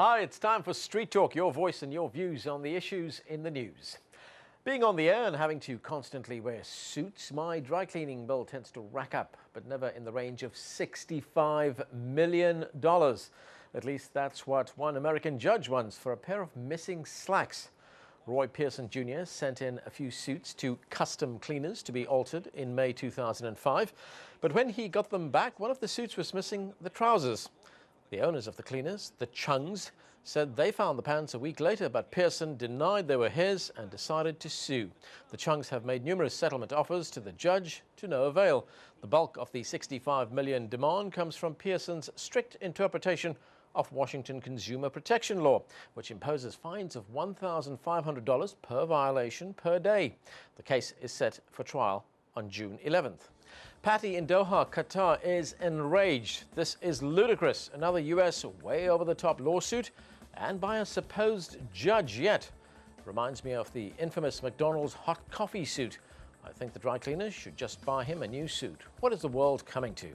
Hi, it's time for Street Talk, your voice and your views on the issues in the news. Being on the air and having to constantly wear suits, my dry cleaning bill tends to rack up, but never in the range of $65 million. At least that's what one American judge wants for a pair of missing slacks. Roy Pearson Jr. sent in a few suits to custom cleaners to be altered in May 2005, but when he got them back, one of the suits was missing the trousers. The owners of the cleaners, the Chungs, said they found the pants a week later, but Pearson denied they were his and decided to sue. The Chungs have made numerous settlement offers to the judge to no avail. The bulk of the $65 million demand comes from Pearson's strict interpretation of Washington consumer protection law, which imposes fines of $1,500 per violation per day. The case is set for trial on June 11th. Patty in Doha, Qatar is enraged. This is ludicrous. Another US way over the top lawsuit, and by a supposed judge yet. Reminds me of the infamous McDonald's hot coffee suit. I think the dry cleaners should just buy him a new suit. What is the world coming to?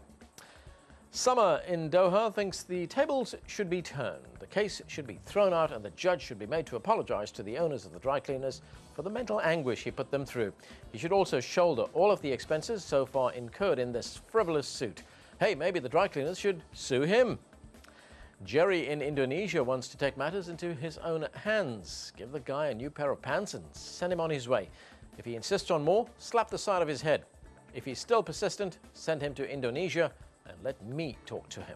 Summer in Doha thinks the tables should be turned. The case should be thrown out and the judge should be made to apologize to the owners of the dry cleaners for the mental anguish he put them through. He should also shoulder all of the expenses so far incurred in this frivolous suit. Hey, maybe the dry cleaners should sue him. Jerry in Indonesia wants to take matters into his own hands. Give the guy a new pair of pants and send him on his way. If he insists on more, slap the side of his head. If he's still persistent, send him to Indonesia and let me talk to him.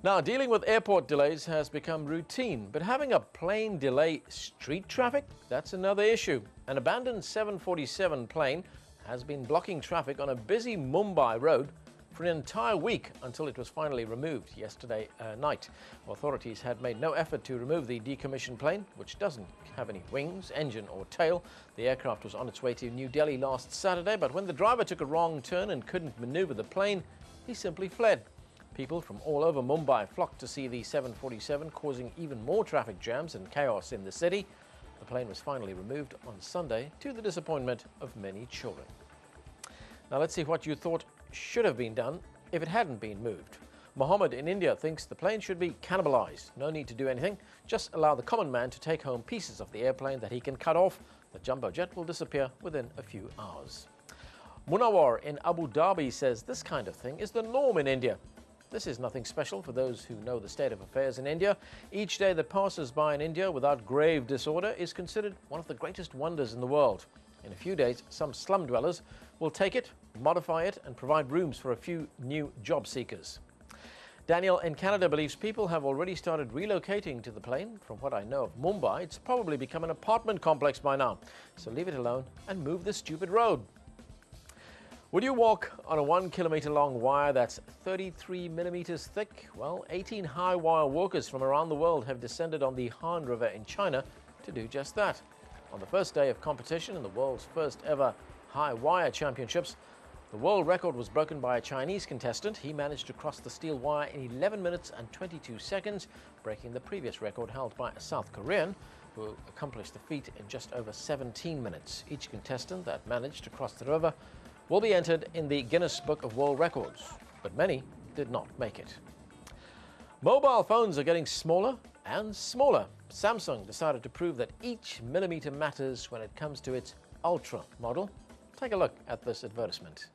Now, dealing with airport delays has become routine, but having a plane delay street traffic, that's another issue. An abandoned 747 plane has been blocking traffic on a busy Mumbai road for an entire week until it was finally removed yesterday night. Authorities had made no effort to remove the decommissioned plane, which doesn't have any wings, engine or tail. The aircraft was on its way to New Delhi last Saturday, but when the driver took a wrong turn and couldn't maneuver the plane, he simply fled. People from all over Mumbai flocked to see the 747, causing even more traffic jams and chaos in the city. The plane was finally removed on Sunday, to the disappointment of many children. Now let's see what you thought should have been done if it hadn't been moved. Mohammed in India thinks the plane should be cannibalized. No need to do anything. Just allow the common man to take home pieces of the airplane that he can cut off. The jumbo jet will disappear within a few hours. Munawar in Abu Dhabi says this kind of thing is the norm in India. This is nothing special for those who know the state of affairs in India. Each day that passes by in India without grave disorder is considered one of the greatest wonders in the world. In a few days, some slum dwellers will take it, modify it, and provide rooms for a few new job seekers. Daniel in Canada believes people have already started relocating to the plane. From what I know of Mumbai, it's probably become an apartment complex by now. So leave it alone and move the stupid road. Would you walk on a 1 kilometer long wire that's 33 millimeters thick? Well, 18 high wire walkers from around the world have descended on the Han River in China to do just that. On the first day of competition in the world's first ever high wire championships, the world record was broken by a Chinese contestant. He managed to cross the steel wire in 11 minutes and 22 seconds, breaking the previous record held by a South Korean, who accomplished the feat in just over 17 minutes. Each contestant that managed to cross the river will be entered in the Guinness Book of World Records, but many did not make it. Mobile phones are getting smaller and smaller. Samsung decided to prove that each millimeter matters when it comes to its Ultra model. Take a look at this advertisement.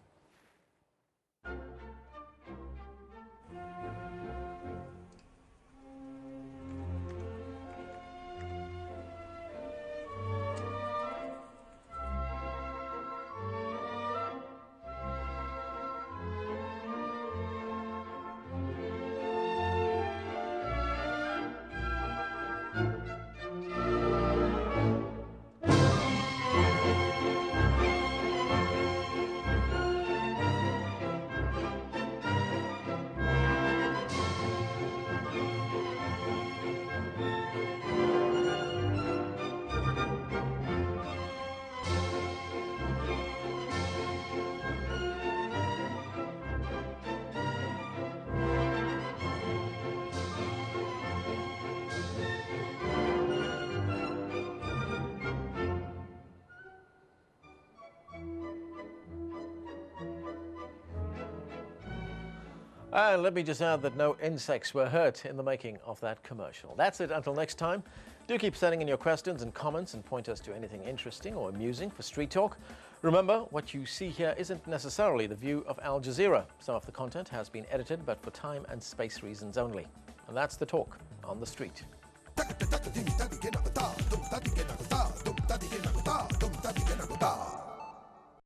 And let me just add that no insects were hurt in the making of that commercial. That's it until next time. Do keep sending in your questions and comments and point us to anything interesting or amusing for Street Talk. Remember, what you see here isn't necessarily the view of Al Jazeera. Some of the content has been edited, but for time and space reasons only. And that's the talk on the street.